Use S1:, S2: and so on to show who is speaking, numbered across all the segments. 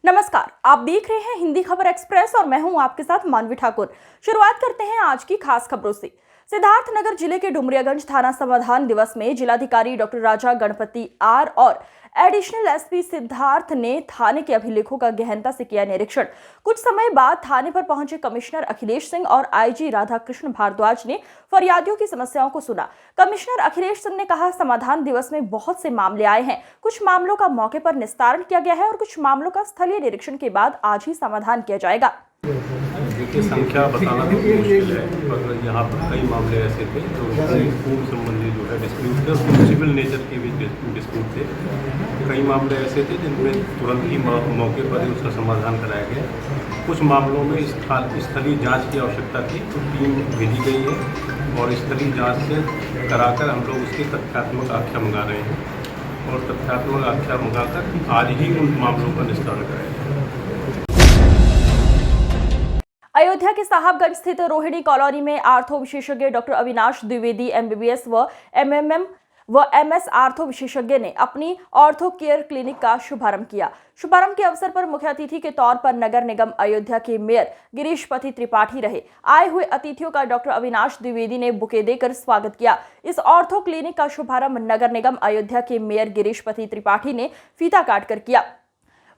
S1: नमस्कार, आप देख रहे हैं हिंदी खबर एक्सप्रेस और मैं हूं आपके साथ मानवी ठाकुर। शुरुआत करते हैं आज की खास खबरों से। सिद्धार्थनगर जिले के डुमरियागंज थाना समाधान दिवस में जिलाधिकारी डॉक्टर राजा गणपति आर और एडिशनल एसपी सिद्धार्थ ने थाने के अभिलेखों का गहनता से किया निरीक्षण। कुछ समय बाद थाने पर पहुंचे कमिश्नर अखिलेश सिंह और आईजी राधाकृष्ण भारद्वाज ने फरियादियों की समस्याओं को सुना। कमिश्नर अखिलेश सिंह ने कहा, समाधान दिवस में बहुत से मामले आए हैं, कुछ मामलों का मौके पर निस्तारण किया गया है और कुछ मामलों का स्थलीय निरीक्षण के बाद आज ही समाधान किया जाएगा।
S2: देखिए, संख्या बताना तो मुश्किल है, पर यहाँ पर कई मामले ऐसे थे जो पूर्व संबंधी जो है डिस्प्यूट थे और सिविल नेचर के भी डिस्प्यूट थे। कई मामले ऐसे थे जिनमें तुरंत ही मौके पर ही उसका समाधान कराया गया। कुछ मामलों में स्थलीय जांच की आवश्यकता थी, तो टीम भेजी गई है और स्थलीय जांच से कराकर हम लोग उसकी तथ्यात्मक आख्या मंगा रहे हैं और तथ्यात्मक आख्या मंगाकर आज ही उन मामलों का निस्तारण कराया।
S1: अयोध्या के साहबगंज स्थित रोहिणी कॉलोनी में आर्थो विशेषज्ञ डॉक्टर अविनाश द्विवेदी एमबीबीएस व एमएमएम व एमएस आर्थो विशेषज्ञ ने अपनी ऑर्थो केयर क्लिनिक का शुभारंभ किया। शुभारंभ के अवसर पर मुख्य अतिथि के तौर पर नगर निगम अयोध्या के मेयर गिरीशपति त्रिपाठी रहे। आए हुए अतिथियों का डॉक्टर अविनाश द्विवेदी ने बुके देकर स्वागत किया। इस ऑर्थो क्लिनिक का शुभारंभ नगर निगम अयोध्या के मेयर गिरीशपति त्रिपाठी ने फीता काटकर किया।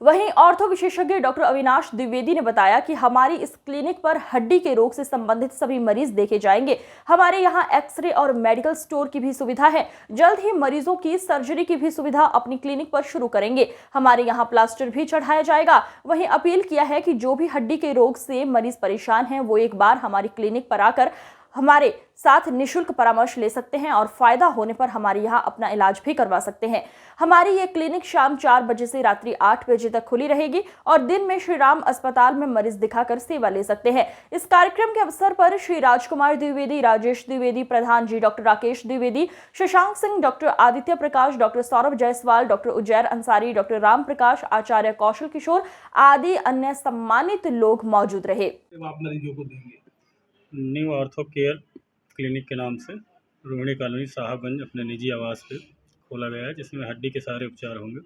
S1: वहीं ऑर्थो विशेषज्ञ डॉक्टर अविनाश द्विवेदी ने बताया कि हमारी इस क्लिनिक पर हड्डी के रोग से संबंधित सभी मरीज देखे जाएंगे। हमारे यहां एक्सरे और मेडिकल स्टोर की भी सुविधा है। जल्द ही मरीजों की सर्जरी की भी सुविधा अपनी क्लिनिक पर शुरू करेंगे। हमारे यहां प्लास्टर भी चढ़ाया जाएगा। वहीं अपील किया है कि जो भी हड्डी के रोग से मरीज परेशान हैं वो एक बार हमारी क्लिनिक पर आकर हमारे साथ निशुल्क परामर्श ले सकते हैं और फायदा होने पर हमारे यहाँ अपना इलाज भी करवा सकते हैं। हमारी ये क्लिनिक शाम 4 बजे से रात्रि 8 बजे तक खुली रहेगी और दिन में श्री राम अस्पताल में मरीज दिखाकर सेवा ले सकते हैं। इस कार्यक्रम के अवसर पर श्री राजकुमार द्विवेदी, राजेश द्विवेदी, प्रधान जी doctor Rakesh Dwivedi, Shashank Singh, doctor Aditya Prakash, doctor Saurabh Jaiswal, doctor Uzair Ansari, doctor Ram Prakash, आचार्य कौशल किशोर आदि अन्य सम्मानित लोग मौजूद रहे।
S3: न्यू ऑर्थो केयर क्लिनिक के नाम से रोहिणी कॉलोनी साहबगंज अपने निजी आवास पे खोला गया है, जिसमें हड्डी के सारे उपचार होंगे।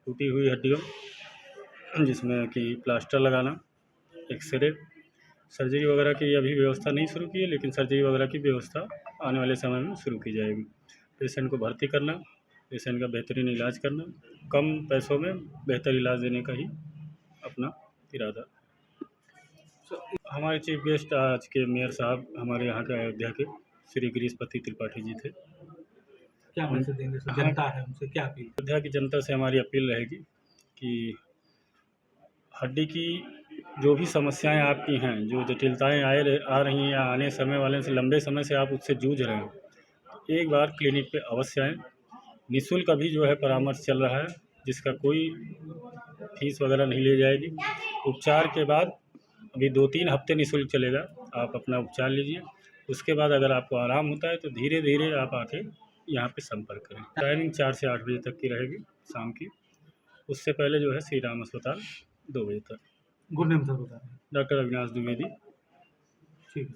S3: टूटी हुई हड्डियों जिसमें कि प्लास्टर लगाना, एक्सरे, सर्जरी वगैरह की अभी व्यवस्था नहीं शुरू की है, लेकिन सर्जरी वगैरह की व्यवस्था आने वाले समय में शुरू की जाएगी। पेशेंट को भर्ती करना, पेशेंट का बेहतरीन इलाज करना, कम पैसों में बेहतर इलाज देने का ही अपना इरादा। हमारे चीफ गेस्ट आज के मेयर साहब हमारे यहाँ के अयोध्या के श्री गिरीशपति त्रिपाठी जी थे।
S4: क्या मैसेज देंगे? जनता है, उनसे क्या अपील?
S3: अयोध्या की जनता से हमारी अपील रहेगी कि हड्डी की जो भी समस्याएं आपकी हैं, जो जटिलताएं आ रही हैं या आने समय वाले से लंबे समय से आप उससे जूझ रहे हैं, एक बार क्लिनिक पे अवश्य आएँ। निःशुल्क अभी जो है परामर्श चल रहा है, जिसका कोई फीस वगैरह नहीं ली जाएगी। उपचार के बाद अभी 2-3 हफ्ते निःशुल्क चलेगा, आप अपना उपचार लीजिए। उसके बाद अगर आपको आराम होता है तो धीरे धीरे आप आके यहाँ पे संपर्क करें। टाइमिंग 4 से 8 बजे तक की रहेगी शाम की। उससे पहले जो है श्री राम अस्पताल 2 बजे तक।
S4: गुड नेम सर बता रहे हैं।
S3: डॉक्टर अविनाश द्विवेदी।
S4: ठीक है।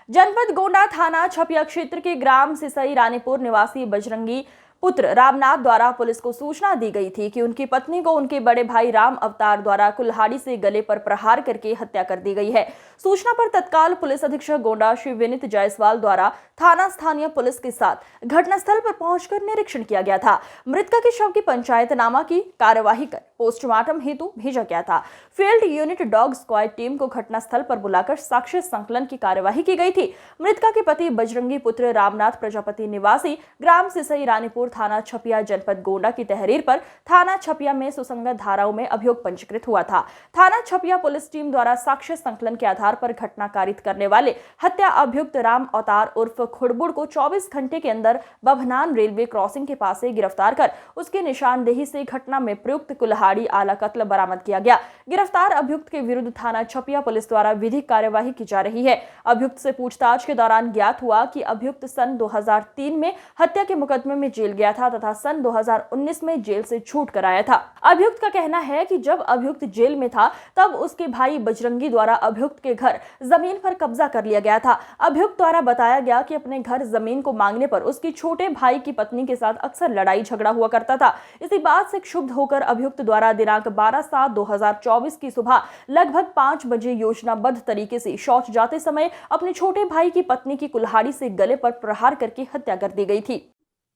S1: जनपद गोंडा थाना छपिया क्षेत्र के ग्राम सिसई रानीपुर निवासी बजरंगी पुत्र रामनाथ द्वारा पुलिस को सूचना दी गई थी कि उनकी पत्नी को उनके बड़े भाई राम अवतार द्वारा कुल्हाड़ी से गले पर प्रहार करके हत्या कर दी गई है। सूचना पर तत्काल पुलिस अधीक्षक गोंडा श्री विनीत जायसवाल द्वारा थाना स्थानीय पुलिस के साथ घटनास्थल पर पहुंचकर निरीक्षण किया गया था। मृतका के शव की पंचायतनामा की कार्यवाही कर पोस्टमार्टम हेतु भेजा गया था। Field unit dog squad team को घटनास्थल पर बुलाकर साक्ष्य संकलन की कार्यवाही की गई थी। मृतका के पति बजरंगी पुत्र रामनाथ प्रजापति निवासी ग्राम सिसई रानीपुर थाना छपिया जनपद गोंडा की तहरीर पर थाना छपिया में सुसंगत धाराओं में अभियोग पंजीकृत हुआ था। थाना छपिया पुलिस टीम द्वारा साक्ष्य संकलन के आधार पर घटना कारित करने वाले हत्या अभियुक्त राम अवतार उर्फ खुड़बुड़ को 24 घंटे के अंदर बभनान रेलवे क्रॉसिंग के पास से गिरफ्तार कर उसकी निशानदेही से घटना में प्रयुक्त कुल्हाड़ी आला कत्ल बरामद किया गया। गिरफ्तार अभियुक्त के विरुद्ध थाना छपिया पुलिस द्वारा विधिक कार्यवाही की जा रही है। अभियुक्त से पूछताछ के दौरान ज्ञात हुआ कि अभियुक्त सन 2003 में हत्या के मुकदमे में जेल गया था तथा सन 2019 में जेल से छूट कर आया था। अभियुक्त का कहना है कि जब अभियुक्त जेल में था तब उसके भाई बजरंगी द्वारा अभियुक्त के घर जमीन पर कब्जा कर लिया गया था। अभियुक्त द्वारा बताया गया कि अपने घर जमीन को मांगने पर उसकी छोटे भाई की पत्नी के साथ अक्सर लड़ाई झगड़ा हुआ करता था। इसी बात से क्षुब्ध होकर अभियुक्त द्वारा दिनांक 12/7/2024 की सुबह लगभग 5 बजे योजनाबद्ध तरीके से शौच जाते समय अपने छोटे भाई की पत्नी की कुल्हाड़ी से गले पर प्रहार करके हत्या कर दी गई थी।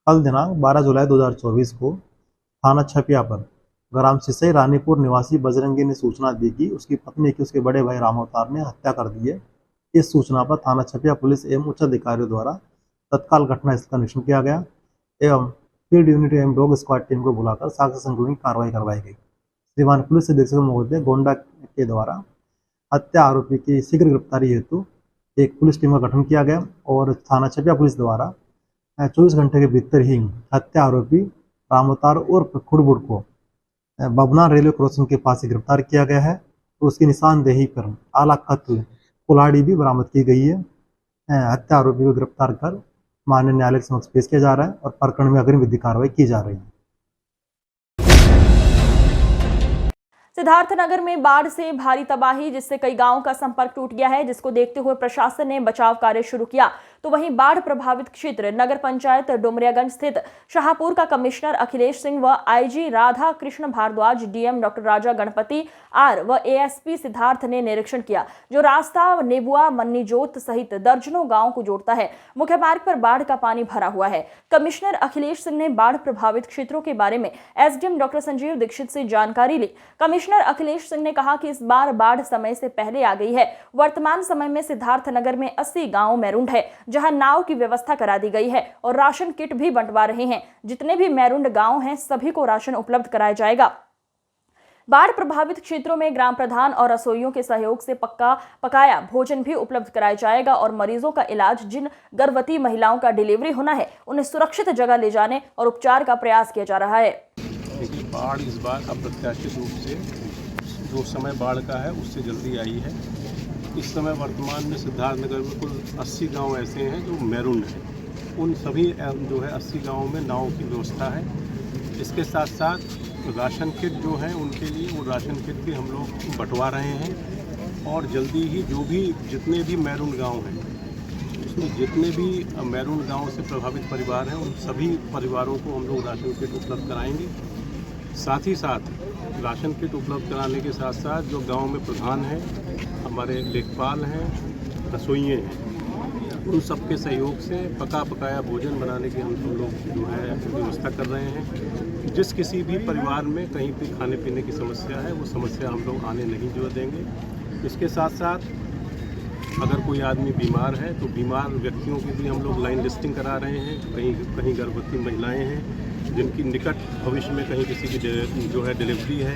S5: कल दिनांक 12 जुलाई 2024 को थाना छपिया पर ग्राम सिसई रानीपुर निवासी बजरंगी ने सूचना दी कि उसकी पत्नी की उसके बड़े भाई रामअवतार ने हत्या कर दी है। इस सूचना पर थाना छपिया पुलिस एवं उच्च अधिकारियों द्वारा तत्काल घटनास्थल का निरीक्षण किया गया एवं फील्ड यूनिट एवं डॉग स्क्वाड टीम को बुलाकर साक्ष्य संकलन की कार्रवाई करवाई गई। श्रीमान पुलिस अधीक्षक महोदय गोंडा के द्वारा हत्या आरोपी की शीघ्र गिरफ्तारी हेतु एक पुलिस टीम का गठन किया गया और थाना छपिया पुलिस द्वारा 24 घंटे के भीतर ही हत्या आरोपी रामअवतार उर्फ खुड़बुड़ को बबना रेलवे क्रॉसिंग के पास से गिरफ्तार किया गया है और उसकी निशानदेही पर आला कत्ल कुल्हाड़ी भी बरामद की गई है। हत्या आरोपी को गिरफ्तार कर माननीय न्यायालय के समक्ष पेश किया जा रहा है और प्रकरण में अग्रिम विधिक कार्रवाई की जा रही है।
S1: सिद्धार्थनगर में बाढ़ से भारी तबाही, जिससे कई गांवों का संपर्क टूट गया है, जिसको देखते हुए प्रशासन ने बचाव कार्य शुरू किया। तो वहीं बाढ़ प्रभावित क्षेत्र नगर पंचायत डुमरियागंज स्थित शाहपुर का कमिश्नर अखिलेश सिंह व IG Radha Krishna Bhardwaj, DM doctor Raja Ganapathi R व एएसपी सिद्धार्थ ने निरीक्षण किया, जो रास्ता नेबुआ मन्नीजोत सहित दर्जनों गांवों को जोड़ता है। मुख्य मार्ग पर बाढ़ का पानी भरा हुआ है। कमिश्नर अखिलेश सिंह ने बाढ़ प्रभावित क्षेत्रों के बारे में एसडीएम डॉक्टर संजीव दीक्षित से जानकारी ली। कमिश्नर अखिलेश सिंह ने कहा कि इस बार बाढ़ समय से पहले आ गई है। वर्तमान समय में सिद्धार्थनगर में 80 गांव मैरुंड है, जहां नाव की व्यवस्था करा दी गई है और राशन किट भी बंटवा रहे हैं। जितने भी मैरुंड गांव हैं सभी को राशन उपलब्ध कराया जाएगा। बाढ़ प्रभावित क्षेत्रों में ग्राम प्रधान और रसोइयों के सहयोग से पकाया भोजन भी उपलब्ध कराया जाएगा और मरीजों का इलाज, जिन गर्भवती महिलाओं का डिलीवरी होना है, उन्हें सुरक्षित जगह ले जाने और उपचार का प्रयास किया जा रहा है।
S2: बाढ़ इस बार अप्रत्याशित रूप से जो समय बाढ़ का है उससे जल्दी आई है। इस समय वर्तमान में सिद्धार्थनगर में कुल 80 गांव ऐसे हैं जो मैरुंड हैं। उन सभी जो है 80 गांवों में नाव की व्यवस्था है। इसके साथ साथ राशन किट जो है उनके लिए वो राशन किट भी हम लोग बंटवा रहे हैं और जल्दी ही जो भी जितने भी मैरुंड गांव हैं उसमें जितने भी मैरुंड गांव से प्रभावित परिवार हैं उन सभी परिवारों को हम लोग राशन किट उपलब्ध कराएंगे। साथ ही साथ राशन किट उपलब्ध कराने के साथ साथ जो गांव में प्रधान हैं, हमारे लेखपाल हैं, रसोइये हैं, उन सबके सहयोग से पकाया भोजन बनाने की हम लोग जो है व्यवस्था कर रहे हैं। जिस किसी भी परिवार में कहीं भी खाने पीने की समस्या है वो समस्या हम लोग आने नहीं जो देंगे। इसके साथ साथ अगर कोई आदमी बीमार है तो बीमार व्यक्तियों की भी हम लोग लाइन लिस्टिंग करा रहे हैं। कहीं गर्भवती महिलाएं हैं जिनकी निकट भविष्य में कहीं किसी की जो है डिलीवरी है,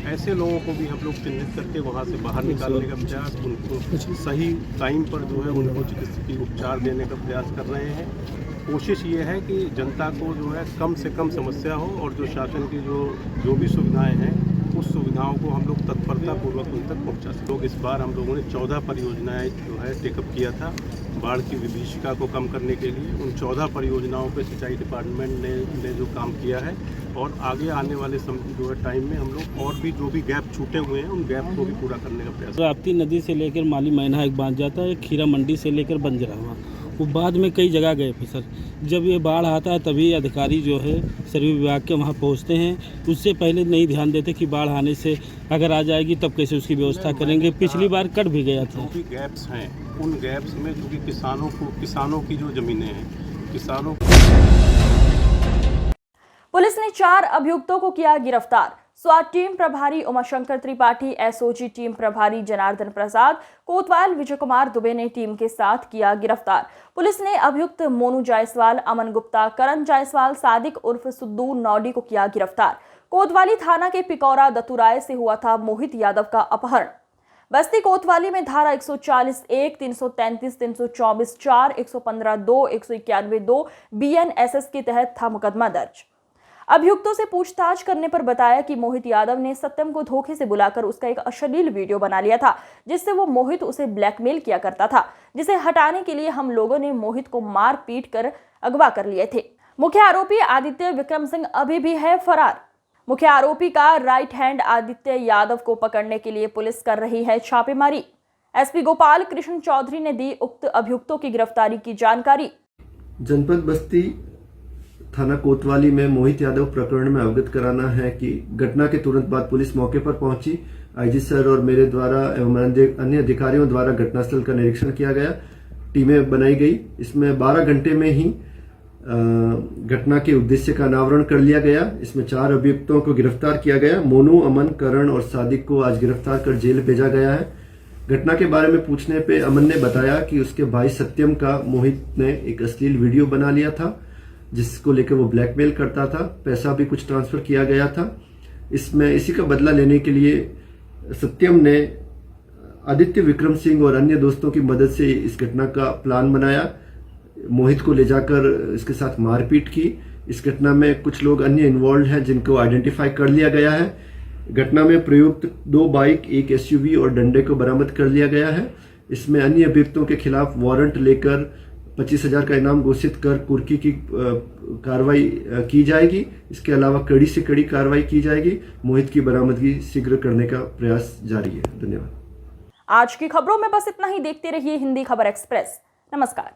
S2: ऐसे लोगों को भी हम लोग चिन्हित करके वहाँ से बाहर निकालने का प्रयास, उनको सही टाइम पर जो है उनको चिकित्सकीय उपचार देने का प्रयास कर रहे हैं। कोशिश ये है कि जनता को जो है कम से कम समस्या हो और जो शासन की जो भी सुविधाएं हैं उस सुविधाओं को हम लोग तत्परतापूर्वक उन तक पहुँचा सकें। लोग इस बार हम लोगों ने 14 परियोजनाएँ जो है टेकअप किया था बाढ़ की विभीषिका को कम करने के लिए। उन 14 परियोजनाओं पर सिंचाई डिपार्टमेंट ने जो काम किया है और आगे आने वाले जो है टाइम में हम लोग और भी जो भी गैप छूटे हुए हैं उन गैप को भी पूरा करने का प्रयास।
S6: राप्ती नदी से लेकर माली मैना एक बांध जाता है, खीरा मंडी से लेकर बंजरा वो बाद में कई जगह गए थे सर। जब ये बाढ़ आता है तभी अधिकारी जो है सर्वे विभाग के वहाँ पहुँचते हैं। उससे पहले नहीं ध्यान देते कि बाढ़ आने से अगर आ जाएगी तब कैसे उसकी व्यवस्था करेंगे। पिछली बार कट भी गया था।
S2: जो भी गैप्स हैं उन गैप्स में क्योंकि किसानों की जो ज़मीनें हैं किसानों।
S1: पुलिस ने 4 अभियुक्तों को किया गिरफ्तार। स्वाट टीम प्रभारी उमाशंकर त्रिपाठी, एसओजी टीम प्रभारी जनार्दन प्रसाद, कोतवाल विजय कुमार दुबे ने टीम के साथ किया गिरफ्तार। पुलिस ने अभियुक्त मोनू जायसवाल, अमन गुप्ता, करण जायसवाल, सादिक उर्फ सुद्दू नौडी को किया गिरफ्तार। कोतवाली थाना के पिकौरा दतुराय से हुआ था मोहित यादव का अपहरण। बस्ती कोतवाली में धारा 140(1), 333, 324(4), 115(2), 191(2) BNSS के तहत था मुकदमा दर्ज। अभियुक्तों से पूछताछ करने पर बताया कि मोहित यादव ने सत्यम को धोखे से बुलाकर उसका एक अश्लील वीडियो बना लिया था, जिससे वो मोहित उसे ब्लैकमेल किया करता था, जिसे हटाने के लिए हम लोगों ने मोहित को मार पीट कर अगवा कर लिए थे। मुख्य आरोपी आदित्य विक्रम सिंह अभी भी है फरार। मुख्य आरोपी का राइट हैंड आदित्य यादव को पकड़ने के लिए पुलिस कर रही है छापेमारी। एसपी गोपाल कृष्ण चौधरी ने दी उक्त अभियुक्तों की गिरफ्तारी की जानकारी।
S7: जनपद बस्ती थाना कोतवाली में मोहित यादव प्रकरण में अवगत कराना है कि घटना के तुरंत बाद पुलिस मौके पर पहुंची। आईजी सर और मेरे द्वारा एवं अन्य अधिकारियों द्वारा घटनास्थल का निरीक्षण किया गया, टीमें बनाई गई। इसमें 12 घंटे में ही घटना के उद्देश्य का अनावरण कर लिया गया। इसमें 4 अभियुक्तों को गिरफ्तार किया गया। मोनू, अमन, करण और सादिक को आज गिरफ्तार कर जेल भेजा गया है। घटना के बारे में पूछने पे अमन ने बताया कि उसके भाई सत्यम का मोहित ने एक अश्लील वीडियो बना लिया था, जिसको लेकर वो ब्लैकमेल करता था। पैसा भी कुछ ट्रांसफर किया गया था। इसमें इसी का बदला लेने के लिए सत्यम ने आदित्य विक्रम सिंह और अन्य दोस्तों की मदद से इस घटना का प्लान बनाया। मोहित को ले जाकर इसके साथ मारपीट की। इस घटना में कुछ लोग अन्य इन्वॉल्व हैं, जिनको आइडेंटिफाई कर लिया गया है। घटना में प्रयुक्त 2 बाइक, 1 एसयूवी और डंडे को बरामद कर लिया गया है। इसमें अन्य अभियुक्तों के खिलाफ वारंट लेकर 25,000 का इनाम घोषित कर कुर्की की कार्रवाई की जाएगी। इसके अलावा कड़ी से कड़ी कार्रवाई की जाएगी। मोहित की बरामदगी शीघ्र करने का प्रयास जारी है। धन्यवाद।
S1: आज की खबरों में बस इतना ही। देखते रहिए हिंदी खबर एक्सप्रेस। नमस्कार।